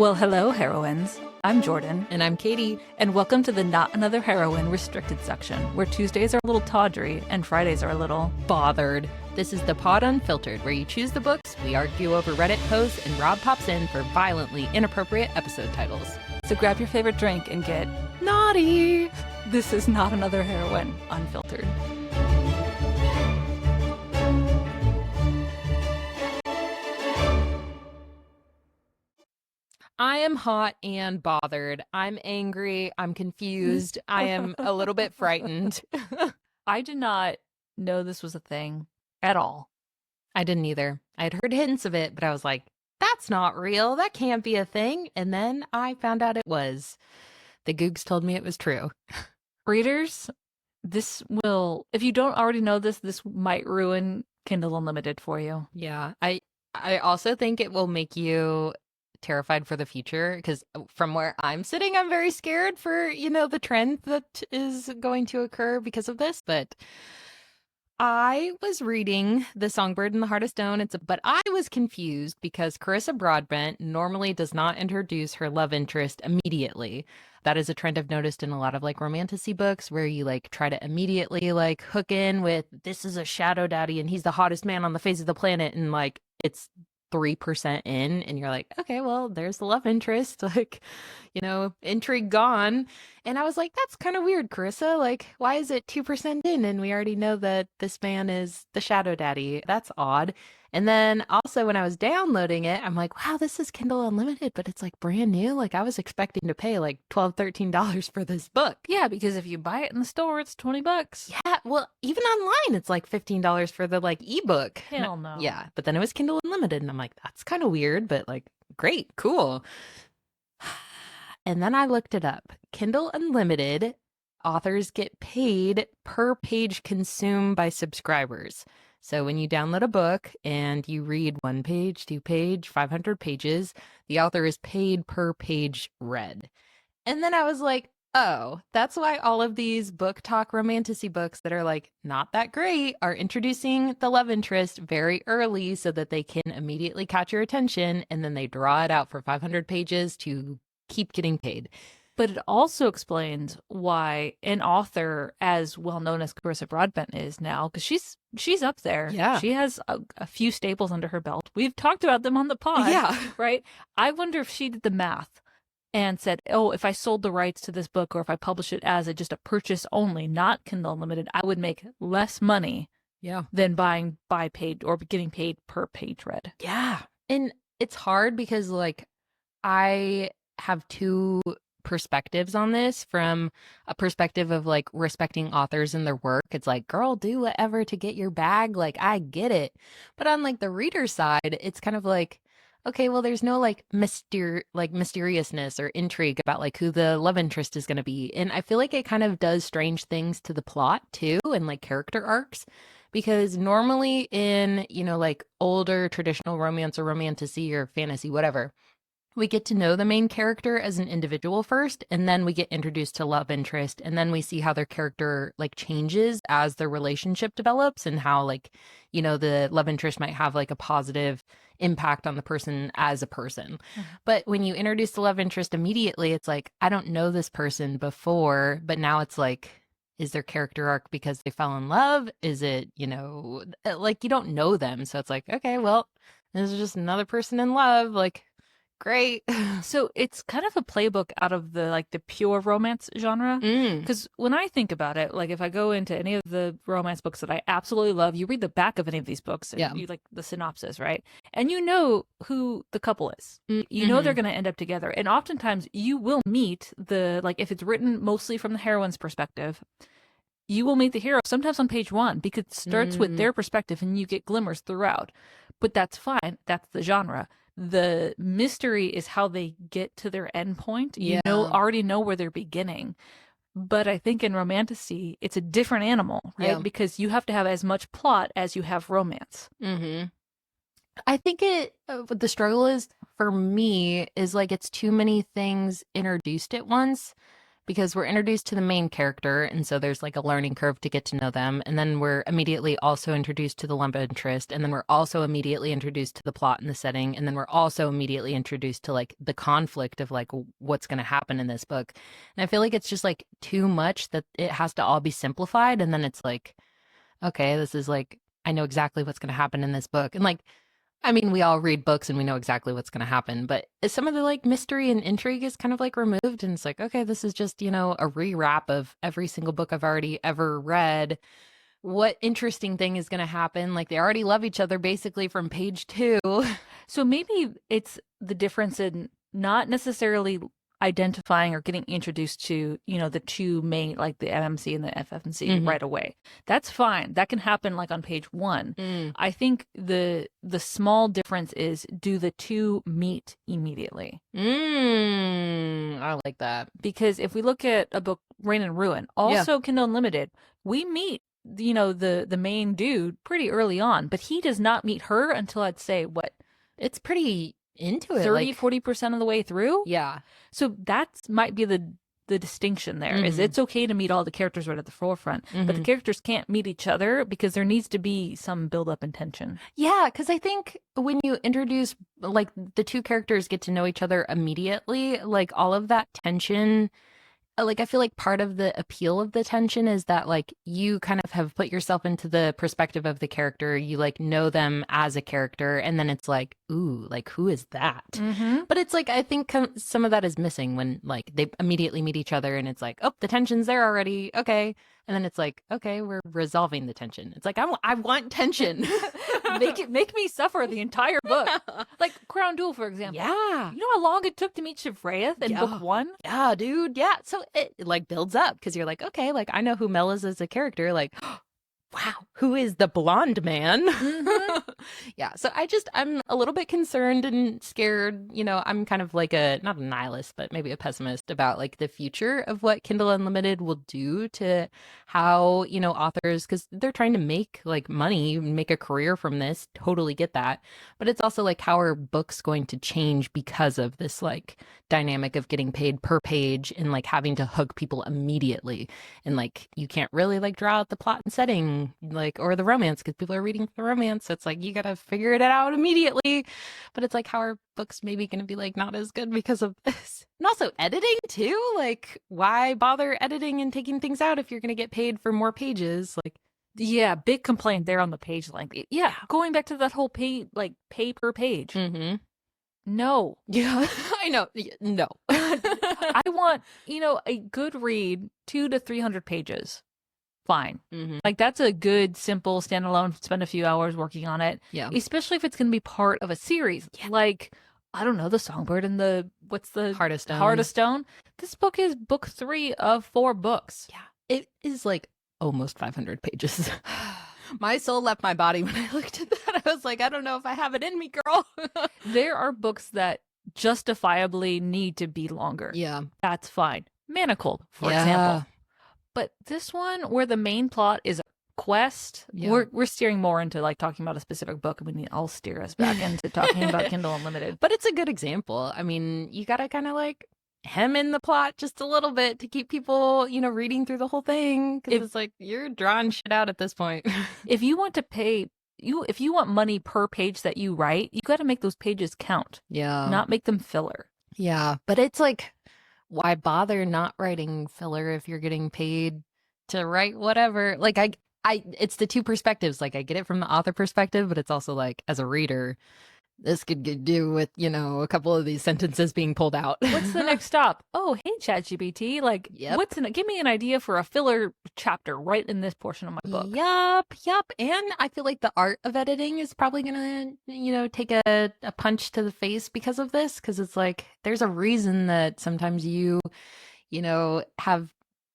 Well, hello, heroines. I'm Jordan. And I'm Katie. And welcome to the Not Another Heroine restricted section, where Tuesdays are a little tawdry and Fridays are a little bothered. This is the Pod Unfiltered, where you choose the books, we argue over Reddit posts, and Rob pops in for violently inappropriate episode titles. So grab your favorite drink and get naughty. This is Not Another Heroine Unfiltered. I am hot and bothered. I'm angry. I'm confused. I am a little bit frightened. I did not know this was a thing at all. I didn't either. I'd heard hints of it, but I was like, that's not real. That can't be a thing. And then I found out it was. The Googs told me it was true. Readers, this will, if you don't already know this might ruin Kindle Unlimited for you. Yeah. I also think it will make you terrified for the future, because from where I'm sitting, I'm very scared for, the trend that is going to occur because of this. But I was reading The Songbird and the Heart of Stone, but I was confused because Carissa Broadbent normally does not introduce her love interest immediately. That is a trend I've noticed in a lot of Romantasy books, where you try to immediately hook in with, this is a shadow daddy and he's the hottest man on the face of the planet, and it's 3% in and you're like, okay, well, there's the love interest, intrigue gone. And I was like, that's kind of weird, Carissa. Why is it 2% in and we already know that this man is the shadow daddy? That's odd. And then also when I was downloading it, I'm like, wow, this is Kindle Unlimited, but it's brand new. I was expecting to pay $12, $13 for this book. Yeah, because if you buy it in the store, it's $20. Yeah, well, even online, it's $15 for the ebook. Hell no. Yeah, but then it was Kindle Unlimited, and I'm like, that's kind of weird, but great, cool. And then I looked it up. Kindle Unlimited, authors get paid per page consumed by subscribers. So when you download a book and you read 1 page, 2 page, 500 pages, the author is paid per page read. And then I was like, oh, that's why all of these book talk romantasy books that are not that great are introducing the love interest very early so that they can immediately catch your attention, and then they draw it out for 500 pages to keep getting paid. But it also explains why an author as well known as Carissa Broadbent is now, because she's up there. Yeah. She has a few staples under her belt. We've talked about them on the pod. Yeah. Right? I wonder if she did the math and said, oh, if I sold the rights to this book, or if I publish it as just a purchase only, not Kindle Unlimited, I would make less money than buying by paid or getting paid per page read. Yeah. And it's hard because I have two perspectives on this. From a perspective of respecting authors and their work, it's girl, do whatever to get your bag, I get it. But on the reader side, it's kind of okay, well, there's no mysteriousness or intrigue about who the love interest is going to be. And I feel like it kind of does strange things to the plot too, and character arcs, because normally in older traditional romance or romantasy or fantasy, whatever, we get to know the main character as an individual first, and then we get introduced to love interest, and then we see how their character changes as their relationship develops, and how the love interest might have a positive impact on the person as a person. Mm-hmm. But when you introduce the love interest immediately, it's I don't know this person before, but now it's is their character arc because they fell in love? Is it, you don't know them. So it's okay, well, this is just another person in love. Great. So it's kind of a playbook out of the the pure romance genre. Because when I think about it, if I go into any of the romance books that I absolutely love, you read the back of any of these books and you the synopsis, right? And you know who the couple is. You know they're going to end up together. And oftentimes you will meet if it's written mostly from the heroine's perspective, you will meet the hero sometimes on page 1 because it starts with their perspective and you get glimmers throughout. But that's fine. That's the genre. The mystery is how they get to their end point. You already know where they're beginning. But I think in romantasy, it's a different animal, right? Yeah. Because you have to have as much plot as you have romance. Mm-hmm. I think the struggle is, for me, is it's too many things introduced at once. because we're introduced to the main character, and so there's like a learning curve to get to know them, and then we're immediately also introduced to the love interest, and then we're also immediately introduced to the plot and the setting, and then we're also immediately introduced to like the conflict of like what's going to happen in this book. And I feel like it's just like too much that it has to all be simplified, and then it's like, okay, this is like, I know exactly what's going to happen in this book. And like, I mean, we all read books and we know exactly what's going to happen, but some of the like mystery and intrigue is kind of like removed. And it's like, okay, this is just, you know, a rewrap of every single book I've already ever read. What interesting thing is going to happen? Like, they already love each other basically from page 2. So maybe it's the difference in not necessarily identifying or getting introduced to, you know, the two main, like the MMC and the FFC right away. That's fine. That can happen like on page 1. I think the small difference is, do the two meet immediately? I like that. Because if we look at a book, Reign and Ruin, also Kindle Unlimited, we meet, you know, the main dude pretty early on, but he does not meet her until I'd say what? It's pretty into it, 30-40% of the way through. Yeah. So that might be the distinction there. Is it's okay to meet all the characters right at the forefront, but the characters can't meet each other because there needs to be some build up and tension. Yeah, because I think when you introduce, like, the two characters get to know each other immediately, like, all of that tension, like, I feel like part of the appeal of the tension is that, like, you kind of have put yourself into the perspective of the character. You, like, know them as a character, and then it's like, ooh, like, who is that? But it's like, I think some of that is missing when, like, they immediately meet each other and it's like, oh, the tension's there already. Okay. And then it's like, okay, we're resolving the tension. It's like, I want tension. Make me suffer the entire book. Like Crown Jewel, for example. Yeah. You know how long it took to meet Shivraeth in book 1? Yeah, dude. Yeah. So it like builds up because you're like, okay, like, I know who Mel is as a character. Like, wow, who is the blonde man? Yeah. So I'm a little bit concerned and scared. You know, I'm kind of like not a nihilist, but maybe a pessimist about like the future of what Kindle Unlimited will do to how, you know, authors, because they're trying to make like money, make a career from this. Totally get that. But it's also like, how are books going to change because of this like dynamic of getting paid per page and like having to hook people immediately? And like, you can't really like draw out the plot and setting, like, or the romance, because people are reading the romance. So it's like, you gotta figure it out immediately. But it's like, how are books maybe gonna be like not as good because of this? And also editing too. Like, why bother editing and taking things out if you're gonna get paid for more pages? Like, yeah, big complaint there on the page length. Yeah, going back to that whole pay per page. No. Yeah, I know. No. I want, you know, a good read, 200 to 300 pages. Fine. Like, that's a good, simple, standalone, spend a few hours working on it. Yeah. Especially if it's going to be part of a series. Yeah. Like, I don't know, The Songbird and what's the Heart of Stone. Heart of Stone. This book is book 3 of 4 books. Yeah. It is like almost 500 pages. My soul left my body when I looked at that. I was like, I don't know if I have it in me, girl. There are books that justifiably need to be longer. Yeah. That's fine. Manacled, for example. But this one, where the main plot is a quest, we're steering more into like talking about a specific book. I mean, I'll steer us back into talking about Kindle Unlimited. But it's a good example. I mean, you got to kind of like hem in the plot just a little bit to keep people, you know, reading through the whole thing. Because it's like, you're drawing shit out at this point. If you want to pay, if you want money per page that you write, you got to make those pages count. Yeah. Not make them filler. Yeah. But it's like, why bother not writing filler if you're getting paid to write whatever? Like, it's the two perspectives. Like, I get it from the author perspective, but it's also like, as a reader, this could do with, you know, a couple of these sentences being pulled out. What's the next stop? Oh, hey, ChatGPT. Like, give me an idea for a filler chapter right in this portion of my book. Yup. And I feel like the art of editing is probably going to, you know, take a punch to the face because of this. Because it's like, there's a reason that sometimes you know, have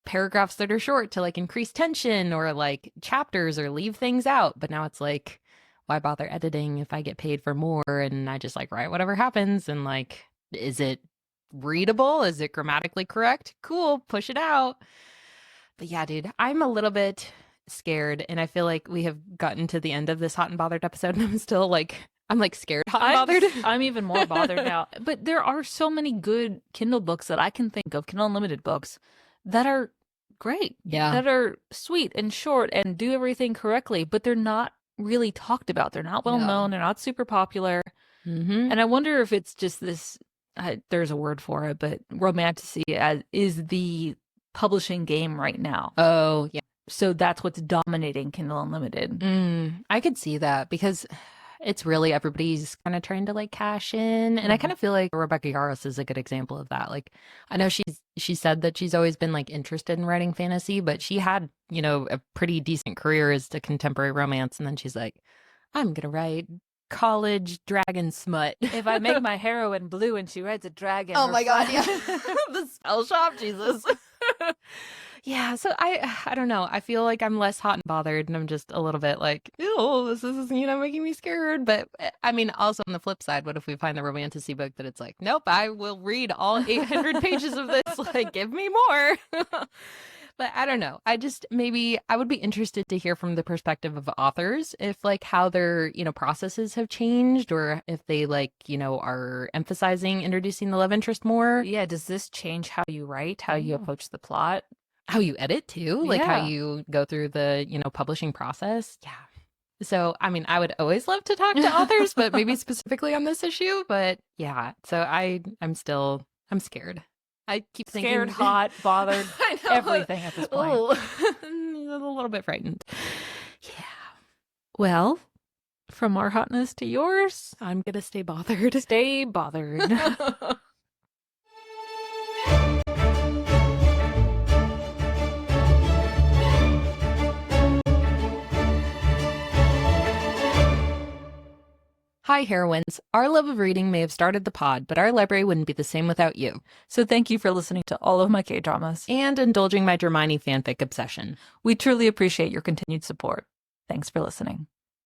paragraphs that are short to like increase tension or like chapters or leave things out. But now it's like, why bother editing if I get paid for more and I just like write whatever happens? And like, is it readable? Is it grammatically correct? Cool, push it out. But yeah, dude, I'm a little bit scared, and I feel like we have gotten to the end of this hot and bothered episode and I'm still like, I'm like scared, hot and bothered. I'm even more bothered now. But there are so many good Kindle books that I can think of, Kindle Unlimited books, that are great. Yeah. That are sweet and short and do everything correctly, but they're not really talked about. They're not well known. They're not super popular. And I wonder if it's just this, there's a word for it, but Romantasy is the publishing game right now. Oh, yeah. So that's what's dominating Kindle Unlimited. I could see that because it's really everybody's kind of trying to like cash in. And I kind of feel like Rebecca Yarros is a good example of that. Like, I know she said that she's always been like interested in writing fantasy, but she had, you know, a pretty decent career as a contemporary romance. And then she's like, I'm going to write college dragon smut. If I make my heroine blue and she rides a dragon. Oh my God, yeah. The spell shop, Jesus. Yeah, so I don't know. I feel like I'm less hot and bothered, and I'm just a little bit like, ew, this is, you know, making me scared. But I mean, also on the flip side, what if we find the Romantasy book that it's like, nope, I will read all 800 pages of this. Like, give me more. But I don't know. Maybe I would be interested to hear from the perspective of authors if like how their, you know, processes have changed, or if they like, you know, are emphasizing introducing the love interest more. Yeah. Does this change how you write, how you approach the plot? How you edit too, like how you go through the, you know, publishing process. Yeah. So, I mean, I would always love to talk to authors, but maybe specifically on this issue. But yeah, so I'm scared. I keep thinking scared, hot, bothered, everything at this point. A little bit frightened. Yeah. Well, from our hotness to yours, I'm gonna stay bothered. Stay bothered. Hi, heroines. Our love of reading may have started the pod, but our library wouldn't be the same without you. So thank you for listening to all of my K-dramas. And indulging my Hermione fanfic obsession. We truly appreciate your continued support. Thanks for listening.